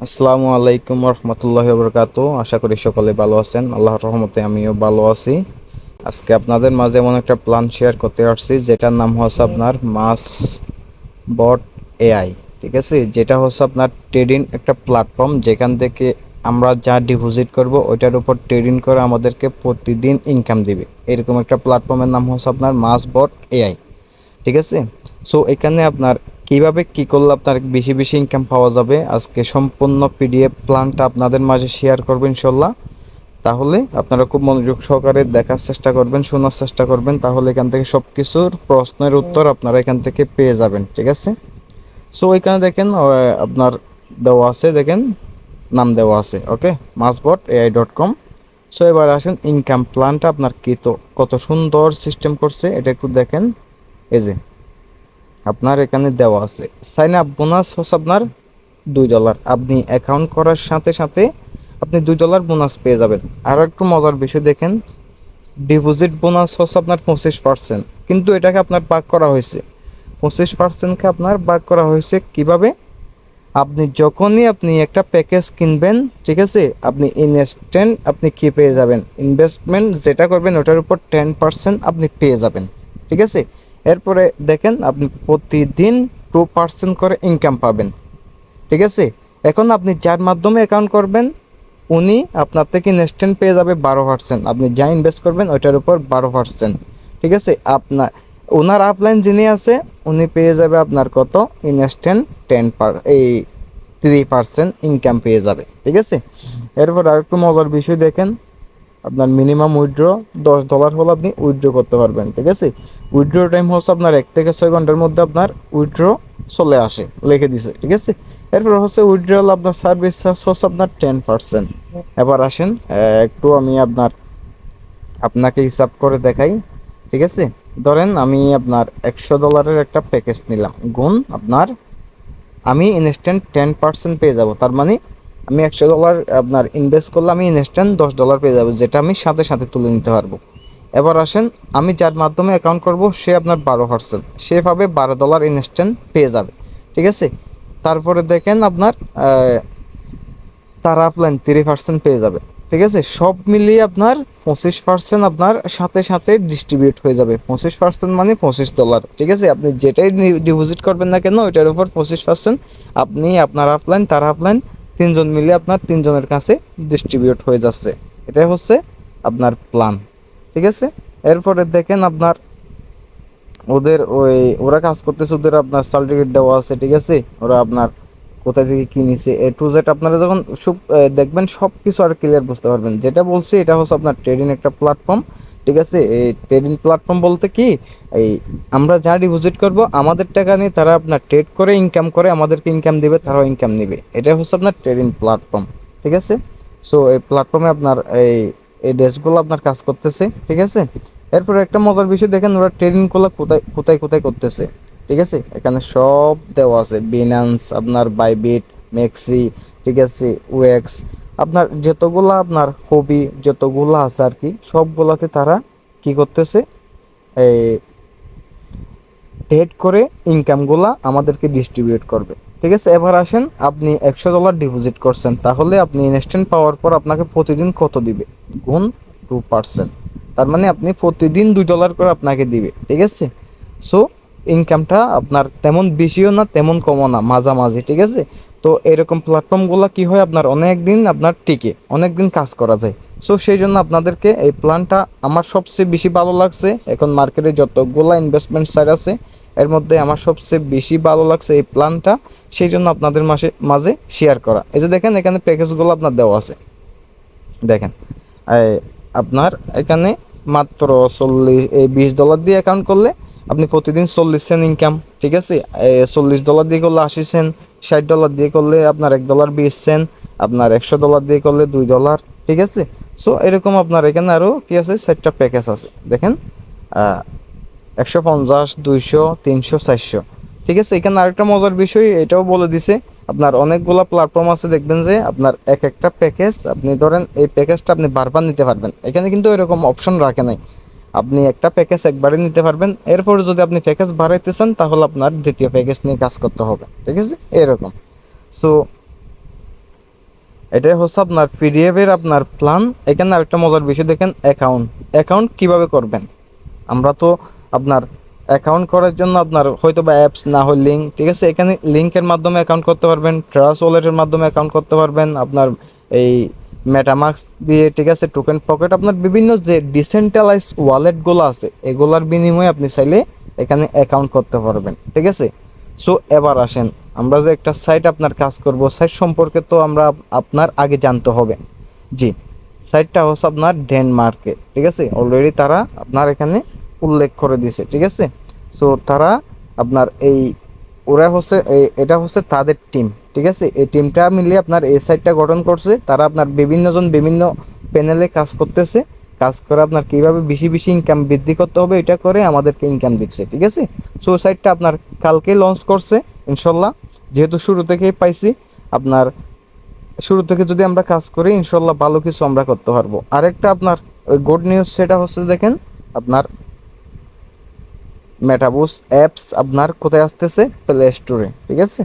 আসসালামু আলাইকুম রহমতুল্লাহি ওবরাকাতু। আশা করি সকলে ভালো আছেন। আল্লাহর রহমতে আমিও ভালো আছি। আজকে আপনাদের মাঝে এমন একটা প্ল্যান শেয়ার করতে আসছি যেটার নাম হচ্ছে আপনার মাস বট এআই। ঠিক আছে, যেটা হচ্ছে আপনার ট্রেডিং একটা প্ল্যাটফর্ম যেখান থেকে আমরা যা ডিপোজিট করব ওইটার উপর ট্রেডিং করে আমাদেরকে প্রতিদিন ইনকাম দিবে। এরকম একটা প্ল্যাটফর্মের নাম হচ্ছে আপনার মাস বট এআই। ঠিক আছে, সো এখানে আপনার কিভাবে কি করলে আপনার বেশি বেশি ইনকাম পাওয়া যাবে আজকে সম্পূর্ণ পিডিএফ প্ল্যানটা আপনাদের মাঝে শেয়ার করবেন ইনশাল্লাহ। তাহলে আপনারা খুব মনোযোগ সহকারে দেখার চেষ্টা করবেন, শোনার চেষ্টা করবেন, তাহলে এখান থেকে সব কিছুর প্রশ্নের উত্তর আপনারা এখান থেকে পেয়ে যাবেন। ঠিক আছে, সো এখানে দেখেন আপনার দেওয়া আছে, দেখেন নাম দেওয়া আছে, ওকে, মাসবট এআই ডট কম। সো এবার আসেন ইনকাম প্ল্যানটা আপনার কি তো কত সুন্দর সিস্টেম করছে এটা একটু দেখেন। এই যে আপনার এখানে দেওয়া আছে সাইন আপ বোনাস হচ্ছে আপনার $2। আপনি অ্যাকাউন্ট করার সাথে সাথে আপনি $2 বোনাস পেয়ে যাবেন। আরও একটু মজার বিষয় দেখেন, ডিপোজিট বোনাস হচ্ছে আপনার 25%, কিন্তু এটাকে আপনার ভাগ করা হয়েছে, 25%কে আপনার ভাগ করা হয়েছে কিভাবে? আপনি যখনই আপনি একটা প্যাকেজ কিনবেন, ঠিক আছে, আপনি ইনস্ট্যান্ট আপনি কি পেয়ে যাবেন, ইনভেস্টমেন্ট যেটা করবেন ওটার উপর 10% আপনি পেয়ে যাবেন। ঠিক আছে, এরপরে দেখেন আপনি প্রতিদিন 2% করে ইনকাম পাবেন। ঠিক আছে, এখন আপনি যার মাধ্যমে অ্যাকাউন্ট করবেন উনি আপনার থেকে ইনস্ট্যান্ট পেয়ে যাবে 12%। আপনি যা ইনভেস্ট করবেন ওইটার উপর 12%। ঠিক আছে, আপনার ওনার আপলাইন যিনি আছে উনি পেয়ে যাবে আপনার কত, ইনস্ট্যান্ট 3% ইনকাম পেয়ে যাবে। ঠিক আছে, এরপর আর একটু মজার বিষয় দেখেন, আপনার মিনিমাম উইথড্র $10 হলে আপনি উইথড্র করতে পারবেন। ঠিক আছে, উইথড্র টাইম হচ্ছে আপনার 1 থেকে 6 ঘন্টার মধ্যে আপনার উইথড্র চলে আসে, লিখে দিছে। ঠিক আছে, এরপর হচ্ছে উইথড্রল আপনার সার্ভিস চার্জ হচ্ছে আপনার 10%। এবার আসেন একটু আমি আপনাকে হিসাব করে দেখাই। ঠিক আছে, ধরেন আমি আপনার $100 একটা প্যাকেজ নিলাম, গুণ আপনার আমি ইনস্ট্যান্ট 10% পেয়ে যাব। তার মানে আমি $100 আপনার ইনভেস্ট করলে আমি ইনস্ট্যান্ট $10 পেয়ে যাবো, যেটা আমি সাথে সাথে তুলে নিতে পারবো। এবার আসেন, আমি যার মাধ্যমে অ্যাকাউন্ট করব সে আপনার 12%, সে পাবে $12 ইনস্ট্যান্ট পেয়ে যাবে। ঠিক আছে, তারপরে দেখেন আপনার তার আপলাইন 3% পেয়ে যাবে। ঠিক আছে, সব মিলিয়ে আপনার 25% আপনার সাথে সাথে ডিস্ট্রিবিউট হয়ে যাবে। 25% মানে $25। ঠিক আছে, আপনি যেটাই ডিপোজিট করবেন না কেন ওইটার উপর 25% আপনি আপনার আপলাইন তার আপলাইন তিনজন মিলিয়ে আপনার তিনজনের কাছে ডিস্ট্রিবিউট হয়ে যাচ্ছে। এটাই হচ্ছে আপনার প্ল্যান। ঠিক আছে, এরপরে দেখেন আপনার ওদের ওরা কাজ করতেছে, ওদের আপনার সার্টিফিকেট দেওয়া আছে। ঠিক আছে, ওরা আপনার কোথা থেকে কি নিছে A to Z আপনারা যখন সব দেখবেন সব কিছু আর ক্লিয়ার বুঝতে পারবেন। যেটা বলছি এটা হচ্ছে আপনার ট্রেডিং একটা প্ল্যাটফর্ম। ঠিক আছে, এই ট্রেডিং প্ল্যাটফর্ম বলতে কি, এই আমরা যা ডিপোজিট করব আমাদের টাকা নিয়ে তারা আপনার ট্রেড করে ইনকাম করে আমাদেরকে ইনকাম দিবে, তারাও ইনকাম নিবে। এটাই হচ্ছে আপনার ট্রেডিং প্ল্যাটফর্ম। ঠিক আছে, সো এই প্ল্যাটফর্মে আপনার এই এই ডেস্কগুলো আপনার কাজ করতেছে। ঠিক আছে, এরপর একটা মজার বিষয় দেখেন, ওরা ট্রেডিংগুলো কোথায় কোথায় কোথায় করতেছে। ঠিক আছে, এখানে সব দেওয়া আছে, বিনান্স আপনার, বাইবিট, মেক্সি, ঠিক আছে, ওয়েক্স, আপনার যতগুলা আপনার হবি যতগুলা আছে আর কি সবগুলাতে তারা কি করতেছে, এই ট্রেড করে ইনকামগুলা আমাদেরকে ডিস্ট্রিবিউট করবে। ঠিক আছে, এবার আসেন, আপনি $100 ডিপোজিট করছেন, তাহলে আপনি ইনস্ট্যান্ট পাওয়ার পর আপনাকে প্রতিদিন কত দিবে, গুণ 2%। তার মানে আপনি প্রতিদিন $2 করে আপনাকে দিবে। ঠিক আছে, সো ইনকামটা আপনার তেমন বেশিও না তেমন কমও না, মাঝামাঝি। ঠিক আছে, তো এরকম প্ল্যাটফর্মগুলো কি হয় আপনার অনেক দিন আপনার টিকে, অনেক দিন কাজ করা যায়। সো সেই জন্য আপনাদেরকে এই প্ল্যানটা আমার সবচেয়ে বেশি ভালো লাগছে। এখন মার্কেটে যতগুলো ইনভেস্টমেন্ট সাইট আছে এর মধ্যে আমার সবচেয়ে বেশি ভালো লাগছে এই প্ল্যানটা, সেই জন্য আপনাদের মাঝে শেয়ার করা। এই যে দেখেন এখানে প্যাকেজগুলো আপনার দেওয়া আছে, দেখেন এই আপনার এখানে মাত্র $20 দিয়ে অ্যাকাউন্ট করলে আপনি প্রতিদিন 40 সেন্ট ইনকাম। ঠিক আছে, $40 দিয়ে করলে 80 সেন্ট, $60 দিয়ে করলে আপনার $1.20, আপনার $100 দিয়ে করলে $2। ঠিক আছে, সো এরকম আপনার এখানে আরও কি আছে, 4টা প্যাকেজ আছে দেখেন, 150, 200, 300, 400। ঠিক আছে, এখানে আরেকটা মজার বিষয় এটাও বলে দিছে, আপনার অনেকগুলো প্ল্যাটফর্ম আছে দেখবেন যে আপনার এক একটা প্যাকেজ আপনি ধরেন এই প্যাকেজটা আপনি বারবার নিতে পারবেন, এখানে কিন্তু এরকম অপশন রাখে নাই। আপনি একটা প্যাকেজ একবারে নিতে পারবেন, এরপর যদি আপনি প্যাকেজ বাড়াইতে চান তাহলে আপনার দ্বিতীয় প্যাকেজ নিয়ে কাজ করতে হবে। ঠিক আছে, এরকম। সো এটাই হচ্ছে আপনার পিডিএফ এর আপনার প্ল্যান। এখানে আরেকটা মজার বিষয় দেখেন, অ্যাকাউন্ট কিভাবে করবেন। আমরা তো আপনার অ্যাকাউন্ট করার জন্য আপনার হয়তো বা অ্যাপস না হয় লিঙ্ক, ঠিক আছে, এখানে লিঙ্কের মাধ্যমে অ্যাকাউন্ট করতে পারবেন, ট্রাস্ট ওয়ালেটের মাধ্যমে অ্যাকাউন্ট করতে পারবেন, আপনার এই মেটামাস্ক দিয়ে, ঠিক আছে, টোকেন পকেট, আপনার বিভিন্ন যে ডিসেন্ট্রালাইজ ওয়ালেটগুলো আছে এগুলার বিনিময়ে আপনি চাইলে এখানে অ্যাকাউন্ট করতে পারবেন, ঠিক আছে। সো এবার আসেন, আমরা যে একটা সাইট আপনার কাজ করব, সাইট সম্পর্কে তো আমরা আপনার আগে জানতে হবে। জি, সাইটটা হচ্ছে আপনার ডেনমার্কে, ঠিক আছে, অলরেডি তারা আপনার এখানে উল্লেখ করে দিছে, ঠিক আছে। সো তারা আপনার এই ওরা হচ্ছে এটা হচ্ছে তাদের টিম, ঠিক আছে, এই টিমটা মিলিয়ে আপনার এই সাইটটা গঠন করছে। তারা আপনার বিভিন্নজন বিভিন্ন প্যানেলে কাজ করতেছে, কাজ করে আপনার কীভাবে বেশি বেশি ইনকাম বৃদ্ধি করতে হবে এটা করে আমাদেরকে ইনকাম দিচ্ছে, ঠিক আছে। সো সাইটটা আপনার কালকে লঞ্চ করছে ইনশাল্লাহ। যেহেতু শুরু থেকেই পাইছি, আপনার শুরু থেকে যদি আমরা কাজ করি ইনশাল্লাহ ভালো কিছু আমরা করতে পারবো। আরেকটা আপনার ওই গুড নিউজ সেটা হচ্ছে দেখেন, আপনার মেটাবুস অ্যাপস আপনার কোথায় আসতেছে, প্লে স্টোরে, ঠিক আছে।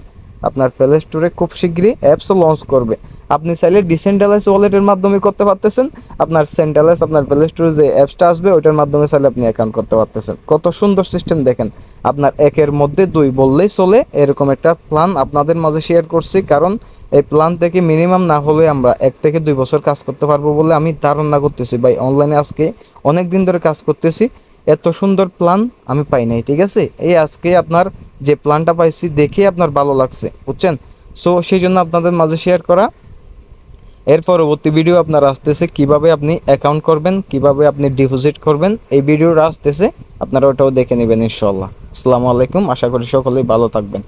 আপনার প্লে স্টোরে খুব শীঘ্রই অ্যাপসও লঞ্চ করবে। আপনি চাইলে ডিসেন্ট্রালাইজ ওয়ালেটের মাধ্যমে করতে পারতেছেন, আপনার সেন্ট্রালাইজ আপনার প্লে স্টোরে যে অ্যাপসটা আসবে ওইটার মাধ্যমে চাইলে আপনি অ্যাকাউন্ট করতে পারতেছেন। কত সুন্দর সিস্টেম দেখেন, আপনার একের মধ্যে দুই বললেই চলে, এরকম একটা প্ল্যান আপনাদের মাঝে শেয়ার করছি। কারণ এই প্ল্যান থেকে মিনিমাম না হলে আমরা 1 থেকে 2 বছর কাজ করতে পারবো বলে আমি ধারণা করতেছি ভাই। অনলাইনে আজকে অনেক দিন ধরে কাজ করতেছি, এত সুন্দর প্ল্যান আমি পাই নাই, ঠিক আছে। এই আজকে আপনার যে প্ল্যানটা পাইছি দেখে আপনার ভালো লাগছে, বুঝছেন। সো সেই জন্য আপনাদের মাঝে শেয়ার করা। এর পরবর্তী ভিডিও আপনার আসতেছে কিভাবে আপনি অ্যাকাউন্ট করবেন, কিভাবে আপনি ডিপোজিট করবেন, এই ভিডিওটা আসতেছে, আপনারা ওটাও দেখে নেবেন ইনশাল্লাহ। আসসালামু আলাইকুম, আশা করি সকলেই ভালো থাকবেন।